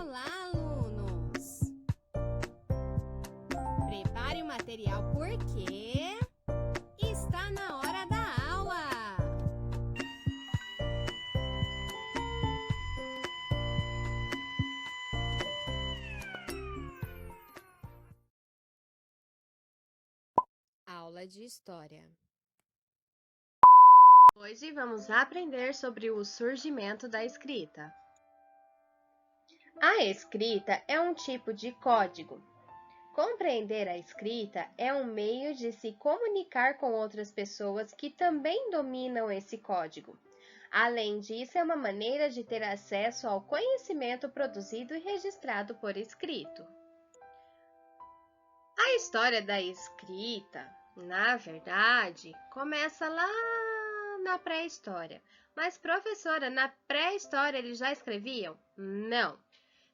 Olá, alunos! Prepare o material porque está na hora da aula! Aula de História. Hoje vamos aprender sobre o surgimento da escrita. A escrita é um tipo de código. Compreender a escrita é um meio de se comunicar com outras pessoas que também dominam esse código. Além disso, é uma maneira de ter acesso ao conhecimento produzido e registrado por escrito. A história da escrita, na verdade, começa lá na pré-história. Mas, professora, na pré-história eles já escreviam? Não.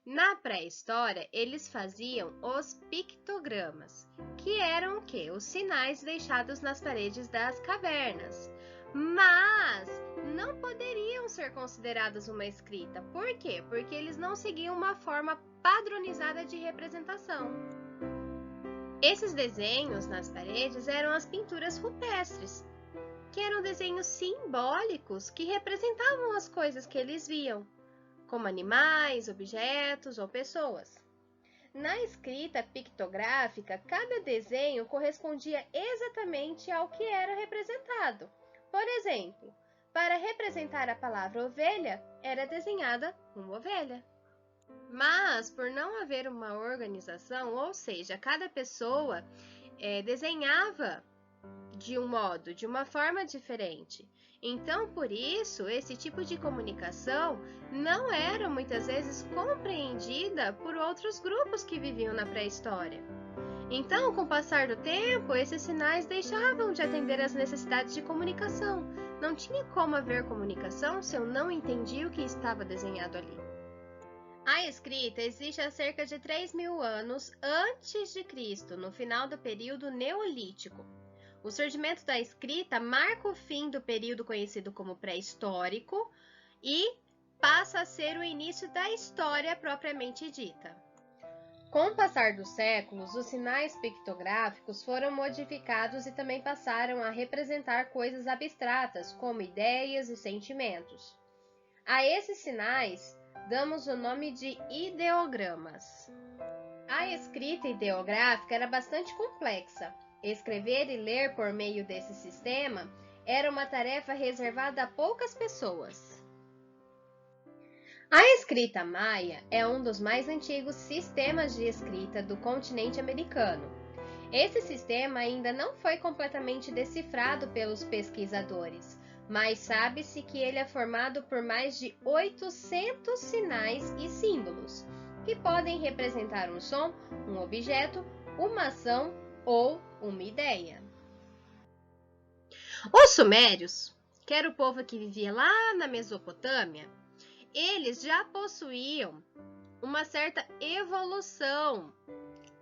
Na pré-história, eles faziam os pictogramas, que eram o quê? Os sinais deixados nas paredes das cavernas. Mas não poderiam ser considerados uma escrita. Por quê? Porque eles não seguiam uma forma padronizada de representação. Esses desenhos nas paredes eram as pinturas rupestres, que eram desenhos simbólicos que representavam as coisas que eles viam, como animais, objetos ou pessoas. Na escrita pictográfica, cada desenho correspondia exatamente ao que era representado. Por exemplo, para representar a palavra ovelha, era desenhada uma ovelha. Mas, por não haver uma organização, ou seja, cada pessoa desenhava de um modo, de uma forma diferente. Então, por isso, esse tipo de comunicação não era muitas vezes compreendida por outros grupos que viviam na pré-história. Então, com o passar do tempo, esses sinais deixavam de atender às necessidades de comunicação. Não tinha como haver comunicação se eu não entendia o que estava desenhado ali. A escrita existe há cerca de 3.000 anos antes de Cristo, no final do período Neolítico. O surgimento da escrita marca o fim do período conhecido como pré-histórico e passa a ser o início da história propriamente dita. Com o passar dos séculos, os sinais pictográficos foram modificados e também passaram a representar coisas abstratas, como ideias e sentimentos. A esses sinais damos o nome de ideogramas. A escrita ideográfica era bastante complexa. Escrever e ler por meio desse sistema era uma tarefa reservada a poucas pessoas. A escrita maia é um dos mais antigos sistemas de escrita do continente americano. Esse sistema ainda não foi completamente decifrado pelos pesquisadores, mas sabe-se que ele é formado por mais de 800 sinais e símbolos, que podem representar um som, um objeto, uma ação ou uma ideia. Os sumérios, que era o povo que vivia lá na Mesopotâmia, eles já possuíam uma certa evolução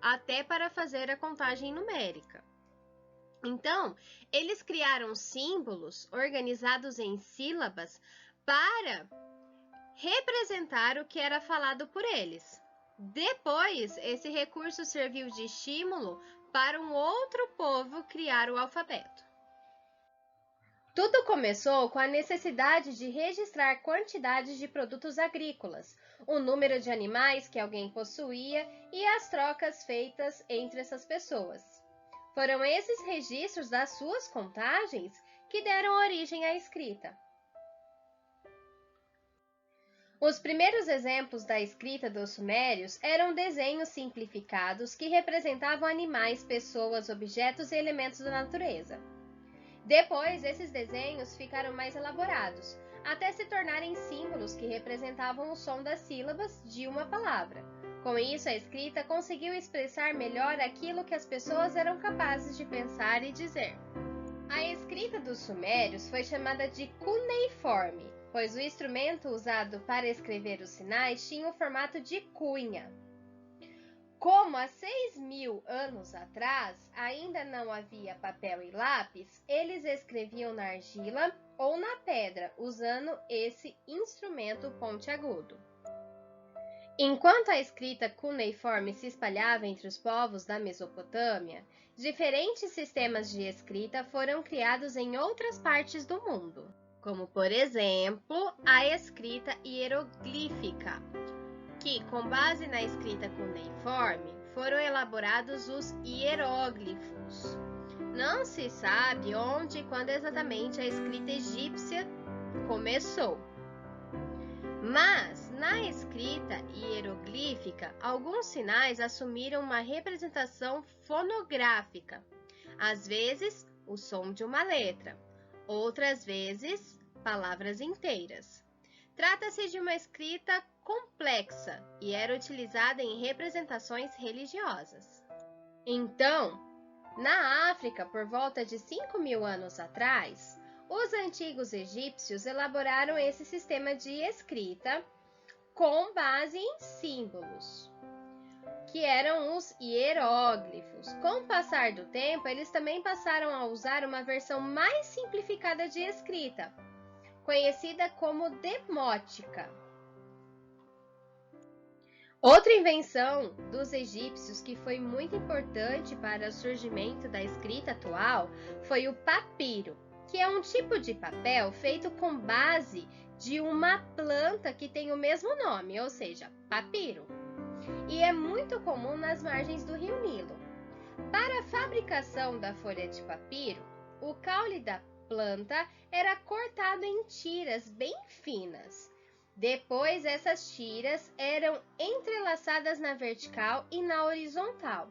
até para fazer a contagem numérica. Então, eles criaram símbolos organizados em sílabas para representar o que era falado por eles. Depois, esse recurso serviu de estímulo para um outro povo criar o alfabeto. Tudo começou com a necessidade de registrar quantidades de produtos agrícolas, o número de animais que alguém possuía e as trocas feitas entre essas pessoas. Foram esses registros das suas contagens que deram origem à escrita. Os primeiros exemplos da escrita dos sumérios eram desenhos simplificados que representavam animais, pessoas, objetos e elementos da natureza. Depois, esses desenhos ficaram mais elaborados, até se tornarem símbolos que representavam o som das sílabas de uma palavra. Com isso, a escrita conseguiu expressar melhor aquilo que as pessoas eram capazes de pensar e dizer. A escrita dos sumérios foi chamada de cuneiforme, pois o instrumento usado para escrever os sinais tinha o formato de cunha. Como há 6.000 anos atrás ainda não havia papel e lápis, eles escreviam na argila ou na pedra, usando esse instrumento pontiagudo. Enquanto a escrita cuneiforme se espalhava entre os povos da Mesopotâmia, diferentes sistemas de escrita foram criados em outras partes do mundo, como, por exemplo, a escrita hieroglífica, que, com base na escrita cuneiforme, foram elaborados os hieróglifos. Não se sabe onde e quando exatamente a escrita egípcia começou. Mas, na escrita hieroglífica, alguns sinais assumiram uma representação fonográfica. Às vezes, o som de uma letra, outras vezes, palavras inteiras. Trata-se de uma escrita complexa e era utilizada em representações religiosas. Então, na África, por volta de 5.000 anos atrás, os antigos egípcios elaboraram esse sistema de escrita com base em símbolos, que eram os hieróglifos. Com o passar do tempo, eles também passaram a usar uma versão mais simplificada de escrita, conhecida como demótica. Outra invenção dos egípcios que foi muito importante para o surgimento da escrita atual foi o papiro, que é um tipo de papel feito com base de uma planta que tem o mesmo nome, ou seja, papiro, e é muito comum nas margens do rio Nilo. Para a fabricação da folha de papiro, o caule da planta era cortado em tiras bem finas. Depois, essas tiras eram entrelaçadas na vertical e na horizontal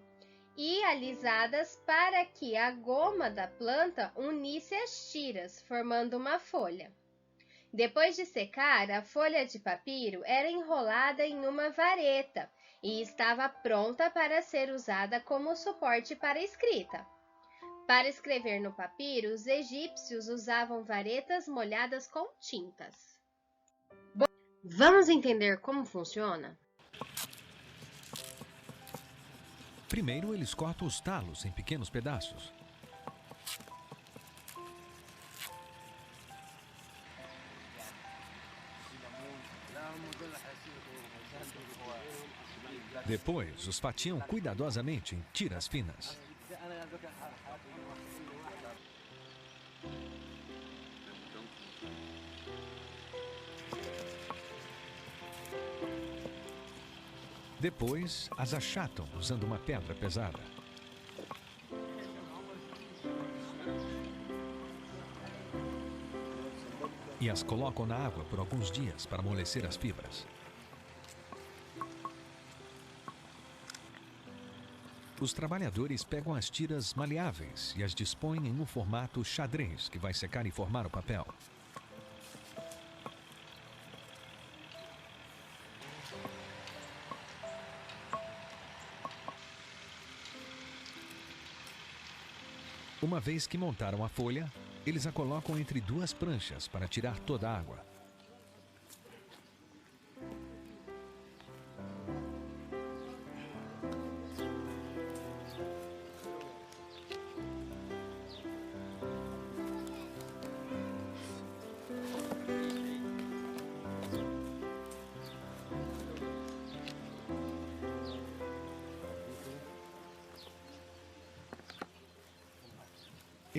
e alisadas para que a goma da planta unisse as tiras, formando uma folha. Depois de secar, a folha de papiro era enrolada em uma vareta e estava pronta para ser usada como suporte para a escrita. Para escrever no papiro, os egípcios usavam varetas molhadas com tintas. Bom, vamos entender como funciona? Primeiro, eles cortam os talos em pequenos pedaços. Depois, os fatiam cuidadosamente em tiras finas. Depois, as achatam usando uma pedra pesada. E as colocam na água por alguns dias para amolecer as fibras. Os trabalhadores pegam as tiras maleáveis e as dispõem em um formato xadrez que vai secar e formar o papel. Uma vez que montaram a folha, eles a colocam entre duas pranchas para tirar toda a água.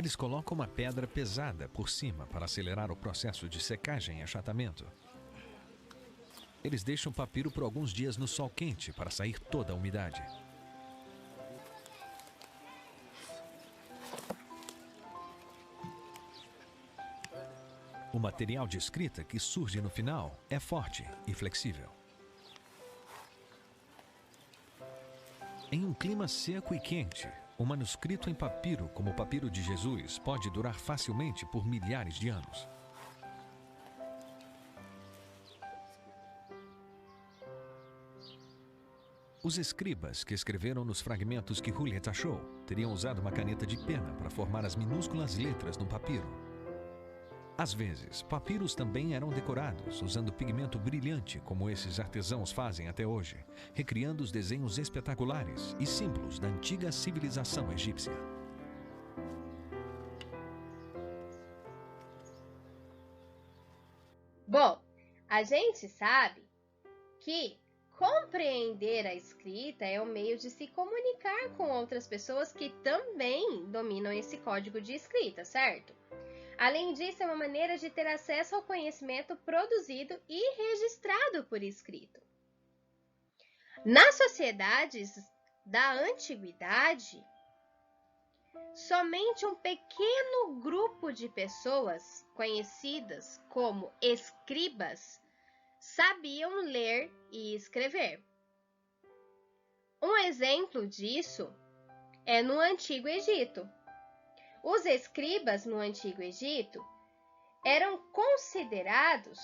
Eles colocam uma pedra pesada por cima para acelerar o processo de secagem e achatamento. Eles deixam o papiro por alguns dias no sol quente para sair toda a umidade. O material de escrita que surge no final é forte e flexível. Em um clima seco e quente, um manuscrito em papiro, como o papiro de Jesus, pode durar facilmente por milhares de anos. Os escribas que escreveram nos fragmentos que Juliet achou teriam usado uma caneta de pena para formar as minúsculas letras no papiro. Às vezes, papiros também eram decorados usando pigmento brilhante, como esses artesãos fazem até hoje, recriando os desenhos espetaculares e símbolos da antiga civilização egípcia. Bom, a gente sabe que Compreender a escrita é um meio de se comunicar com outras pessoas que também dominam esse código de escrita, certo? Além disso, é uma maneira de ter acesso ao conhecimento produzido e registrado por escrito. Nas sociedades da antiguidade, somente um pequeno grupo de pessoas, conhecidas como escribas, sabiam ler e escrever. Um exemplo disso é no Antigo Egito. Os escribas no Antigo Egito eram considerados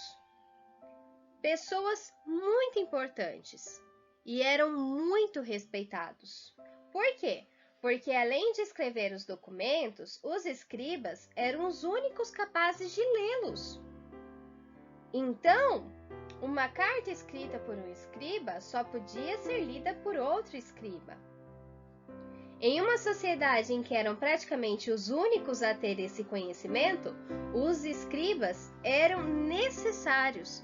pessoas muito importantes e eram muito respeitados. Por quê? Porque além de escrever os documentos, os escribas eram os únicos capazes de lê-los. Então, uma carta escrita por um escriba só podia ser lida por outro escriba. Em uma sociedade em que eram praticamente os únicos a ter esse conhecimento, os escribas eram necessários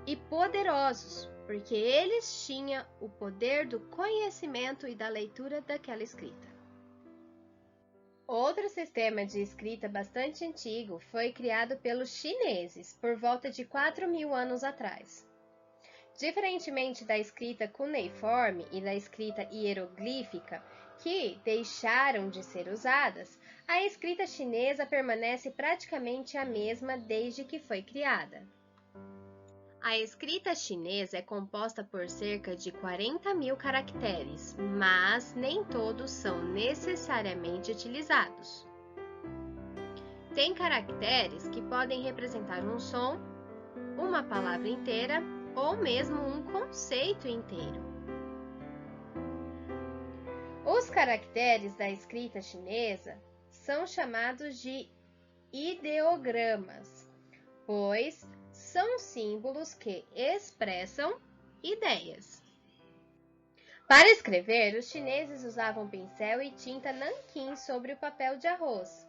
e poderosos, porque eles tinham o poder do conhecimento e da leitura daquela escrita. Outro sistema de escrita bastante antigo foi criado pelos chineses por volta de 4.000 anos atrás. Diferentemente da escrita cuneiforme e da escrita hieroglífica, que deixaram de ser usadas, a escrita chinesa permanece praticamente a mesma desde que foi criada. A escrita chinesa é composta por cerca de 40.000 caracteres, mas nem todos são necessariamente utilizados. Tem caracteres que podem representar um som, uma palavra inteira ou mesmo um conceito inteiro. Os caracteres da escrita chinesa são chamados de ideogramas, pois são símbolos que expressam ideias. Para escrever, os chineses usavam pincel e tinta nanquim sobre o papel de arroz.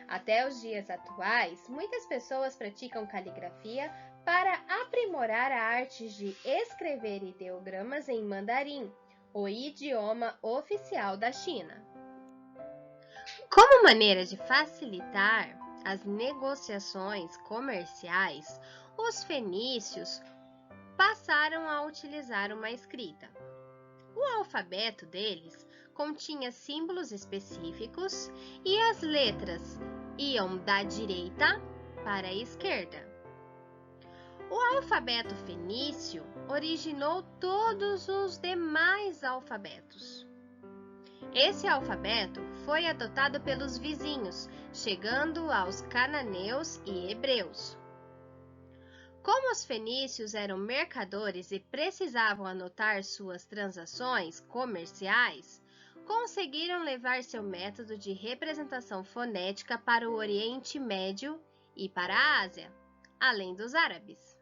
Até os dias atuais, muitas pessoas praticam caligrafia para aprimorar a arte de escrever ideogramas em mandarim, o idioma oficial da China. Como maneira de facilitar as negociações comerciais, os fenícios passaram a utilizar uma escrita. O alfabeto deles continha símbolos específicos e as letras iam da direita para a esquerda. O alfabeto fenício originou todos os demais alfabetos. Esse alfabeto foi adotado pelos vizinhos, chegando aos cananeus e hebreus. Como os fenícios eram mercadores e precisavam anotar suas transações comerciais, conseguiram levar seu método de representação fonética para o Oriente Médio e para a Ásia, além dos árabes.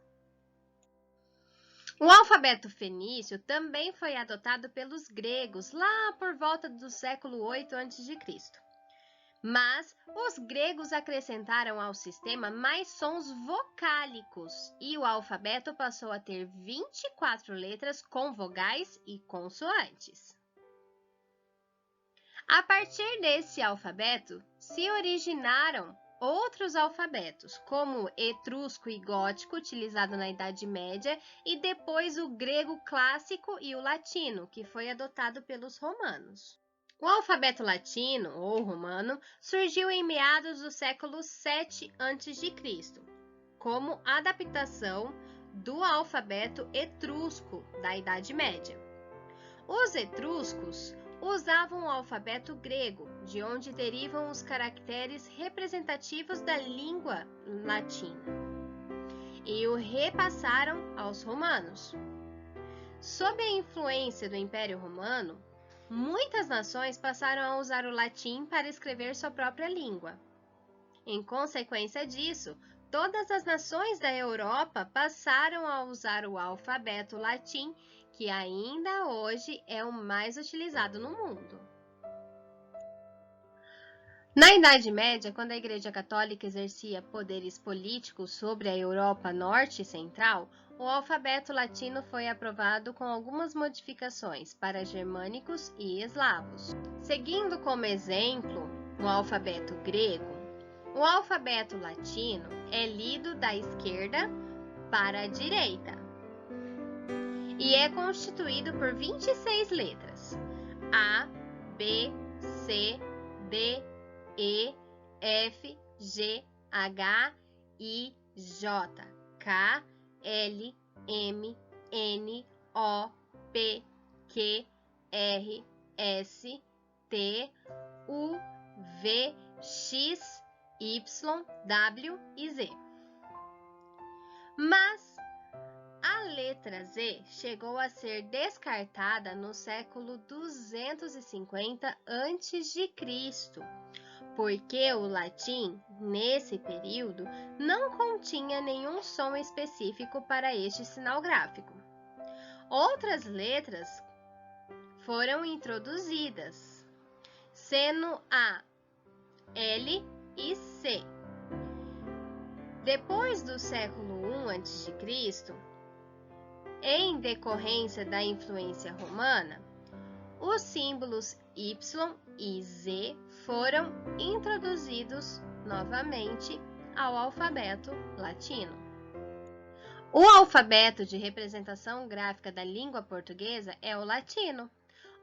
O alfabeto fenício também foi adotado pelos gregos lá por volta do século 8 a.C. Mas os gregos acrescentaram ao sistema mais sons vocálicos e o alfabeto passou a ter 24 letras com vogais e consoantes. A partir desse alfabeto se originaram outros alfabetos, como o etrusco e gótico, utilizado na Idade Média, e depois o grego clássico e o latino, que foi adotado pelos romanos. O alfabeto latino, ou romano, surgiu em meados do século 7 a.C., como adaptação do alfabeto etrusco da Idade Média. Os etruscos usavam o alfabeto grego, de onde derivam os caracteres representativos da língua latina, e o repassaram aos romanos. Sob a influência do Império Romano, muitas nações passaram a usar o latim para escrever sua própria língua. Em consequência disso, todas as nações da Europa passaram a usar o alfabeto latim, que ainda hoje é o mais utilizado no mundo. Na Idade Média, quando a Igreja Católica exercia poderes políticos sobre a Europa Norte e Central, O alfabeto latino foi aprovado com algumas modificações para germânicos e eslavos. Seguindo como exemplo o alfabeto grego, o alfabeto latino é lido da esquerda para a direita e é constituído por 26 letras: A, B, C, D, E, F, G, H, I, J, K, L, M, N, O, P, Q, R, S, T, U, V, X, Y, W e Z. Mas a letra Z chegou a ser descartada no século 250 a.C., porque o latim, nesse período, não continha nenhum som específico para este sinal gráfico. Outras letras foram introduzidas, sendo a L e C. Depois do século I a.C., em decorrência da influência romana, os símbolos Y e Z foram introduzidos novamente ao alfabeto latino. O alfabeto de representação gráfica da língua portuguesa é o latino.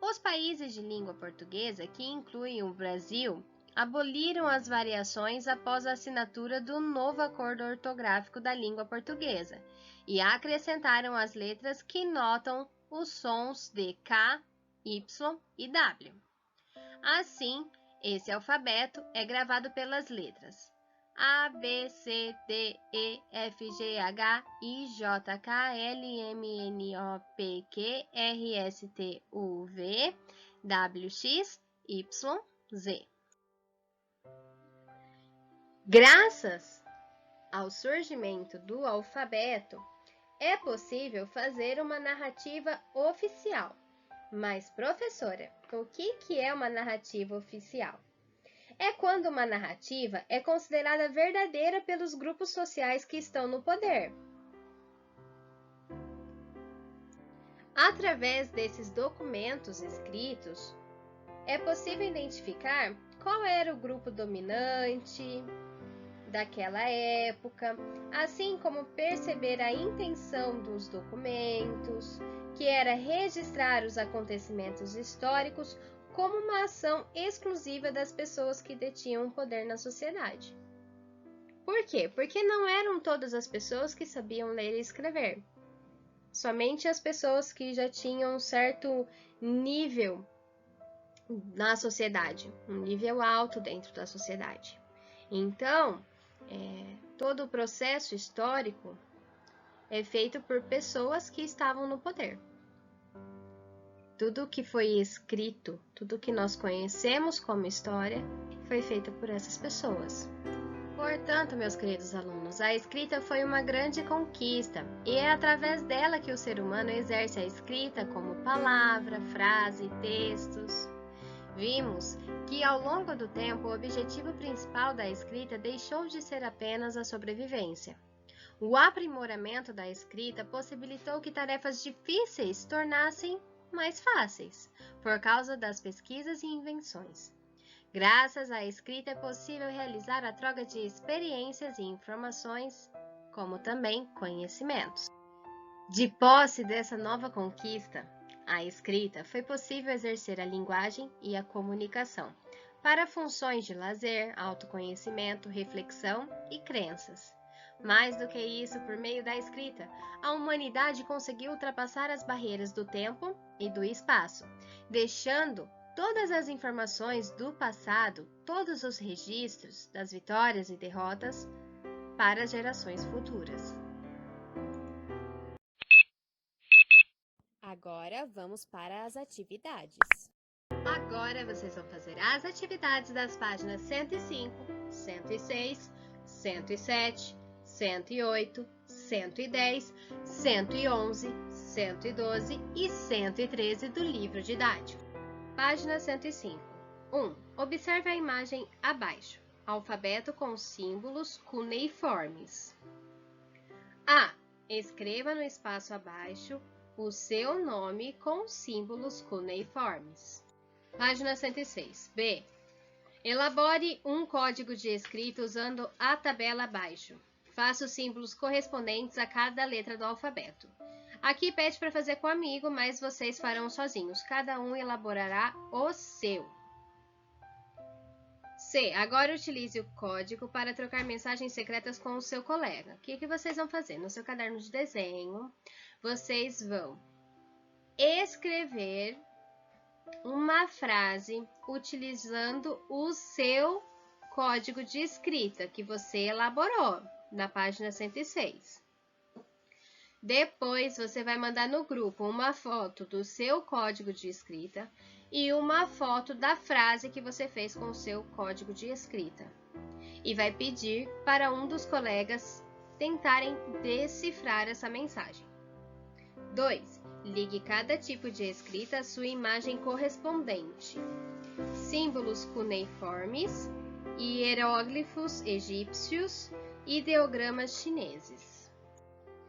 Os países de língua portuguesa, que incluem o Brasil, aboliram as variações após a assinatura do novo acordo ortográfico da língua portuguesa e acrescentaram as letras que notam os sons de K, Y e W. Assim, esse alfabeto é gravado pelas letras A, B, C, D, E, F, G, H, I, J, K, L, M, N, O, P, Q, R, S, T, U, V, W, X, Y, Z. Graças ao surgimento do alfabeto, é possível fazer uma narrativa oficial. Mas, professora, o que é uma narrativa oficial? É quando uma narrativa é considerada verdadeira pelos grupos sociais que estão no poder. Através desses documentos escritos, é possível identificar qual era o grupo dominante daquela época, assim como perceber a intenção dos documentos, que era registrar os acontecimentos históricos como uma ação exclusiva das pessoas que detinham o poder na sociedade. Por quê? Porque não eram todas as pessoas que sabiam ler e escrever. Somente as pessoas que já tinham um certo nível na sociedade, um nível alto dentro da sociedade. Então, todo o processo histórico é feito por pessoas que estavam no poder. Tudo que foi escrito, tudo que nós conhecemos como história, foi feito por essas pessoas. Portanto, meus queridos alunos, a escrita foi uma grande conquista e é através dela que o ser humano exerce a escrita como palavra, frase, textos. Vimos que, ao longo do tempo, o objetivo principal da escrita deixou de ser apenas a sobrevivência. O aprimoramento da escrita possibilitou que tarefas difíceis se tornassem mais fáceis, por causa das pesquisas e invenções. Graças à escrita é possível realizar a troca de experiências e informações, como também conhecimentos. De posse dessa nova conquista, a escrita, foi possível exercer a linguagem e a comunicação para funções de lazer, autoconhecimento, reflexão e crenças. Mais do que isso, por meio da escrita, a humanidade conseguiu ultrapassar as barreiras do tempo e do espaço, deixando todas as informações do passado, todos os registros das vitórias e derrotas para as gerações futuras. Agora vamos para as atividades. Agora vocês vão fazer as atividades das páginas 105, 106, 107, 108, 110, 111, 112 e 113 do livro didático. Página 105. 1. Observe a imagem abaixo. Alfabeto com símbolos cuneiformes. A. Escreva no espaço abaixo o seu nome com símbolos cuneiformes. Página 106. B. Elabore um código de escrita usando a tabela abaixo. Faça os símbolos correspondentes a cada letra do alfabeto. Aqui pede para fazer com amigo, mas vocês farão sozinhos. Cada um elaborará o seu. C. Agora utilize o código para trocar mensagens secretas com o seu colega. O que vocês vão fazer? No seu caderno de desenho, vocês vão escrever uma frase utilizando o seu código de escrita que você elaborou na página 106. Depois, você vai mandar no grupo uma foto do seu código de escrita e uma foto da frase que você fez com o seu código de escrita. E vai pedir para um dos colegas tentarem decifrar essa mensagem. 2. Ligue cada tipo de escrita à sua imagem correspondente. Símbolos cuneiformes, hieróglifos egípcios, ideogramas chineses.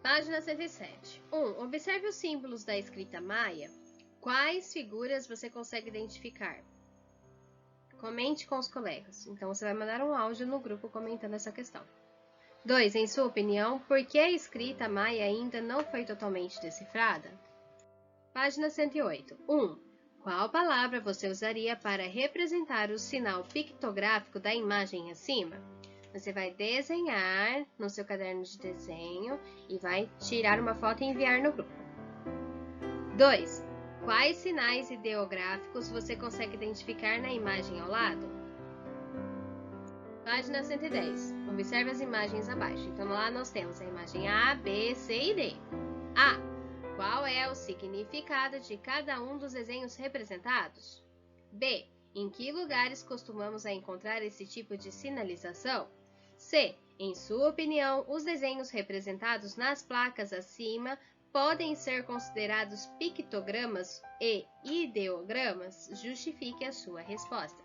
Página 107. 1. Observe os símbolos da escrita maia. Quais figuras você consegue identificar? Comente com os colegas. Então, você vai mandar um áudio no grupo comentando essa questão. 2. Em sua opinião, por que a escrita maia ainda não foi totalmente decifrada? Página 108. 1. Qual palavra você usaria para representar o sinal pictográfico da imagem acima? Você vai desenhar no seu caderno de desenho e vai tirar uma foto e enviar no grupo. 2. Quais sinais ideográficos você consegue identificar na imagem ao lado? Página 110. Observe as imagens abaixo. Então, lá nós temos a imagem A, B, C e D. A. Qual é o significado de cada um dos desenhos representados? B. Em que lugares costumamos encontrar esse tipo de sinalização? C. Em sua opinião, os desenhos representados nas placas acima podem ser considerados pictogramas e ideogramas? Justifique a sua resposta.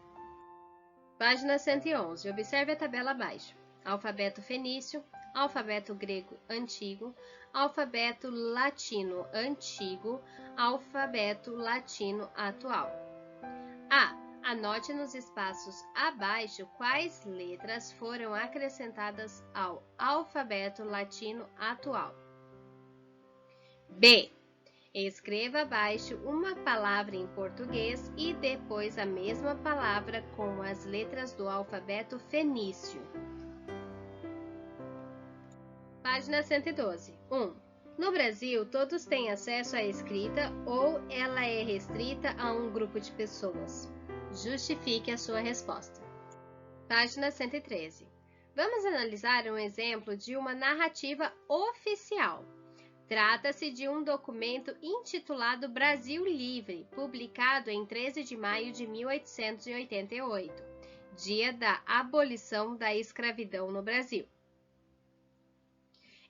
Página 111. Observe a tabela abaixo. Alfabeto fenício, alfabeto grego antigo, alfabeto latino antigo, alfabeto latino atual. A. Anote nos espaços abaixo quais letras foram acrescentadas ao alfabeto latino atual. B. Escreva abaixo uma palavra em português e depois a mesma palavra com as letras do alfabeto fenício. Página 112. 1. No Brasil, todos têm acesso à escrita ou ela é restrita a um grupo de pessoas? Justifique a sua resposta. Página 113. Vamos analisar um exemplo de uma narrativa oficial. Trata-se de um documento intitulado Brasil Livre, publicado em 13 de maio de 1888, dia da abolição da escravidão no Brasil.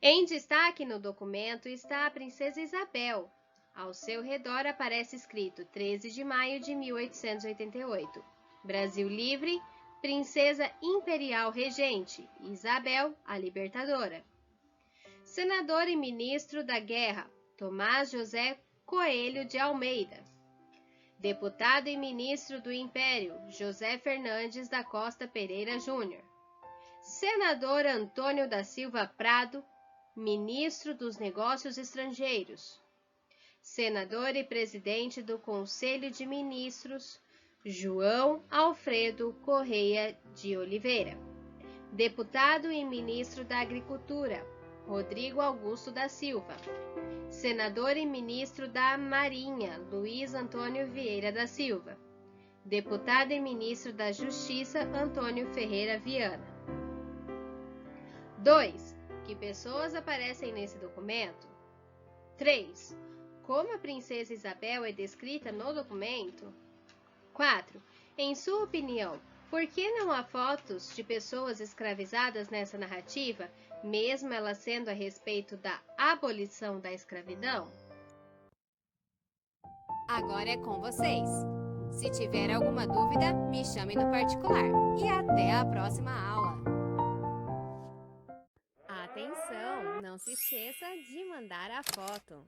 Em destaque no documento está a princesa Isabel. Ao seu redor aparece escrito 13 de maio de 1888. Brasil Livre, Princesa Imperial Regente, Isabel, a Libertadora. Senador e Ministro da Guerra, Tomás José Coelho de Almeida. Deputado e Ministro do Império, José Fernandes da Costa Pereira Júnior. Senador Antônio da Silva Prado, Ministro dos Negócios Estrangeiros. Senador e Presidente do Conselho de Ministros, João Alfredo Correia de Oliveira. Deputado e Ministro da Agricultura, Rodrigo Augusto da Silva. Senador e Ministro da Marinha, Luiz Antônio Vieira da Silva. Deputado e Ministro da Justiça, Antônio Ferreira Viana. 2. Que pessoas aparecem nesse documento? 3. Como a princesa Isabel é descrita no documento? 4. Em sua opinião, por que não há fotos de pessoas escravizadas nessa narrativa, mesmo ela sendo a respeito da abolição da escravidão? Agora é com vocês. Se tiver alguma dúvida, me chame no particular. E até a próxima aula. Atenção, não se esqueça de mandar a foto.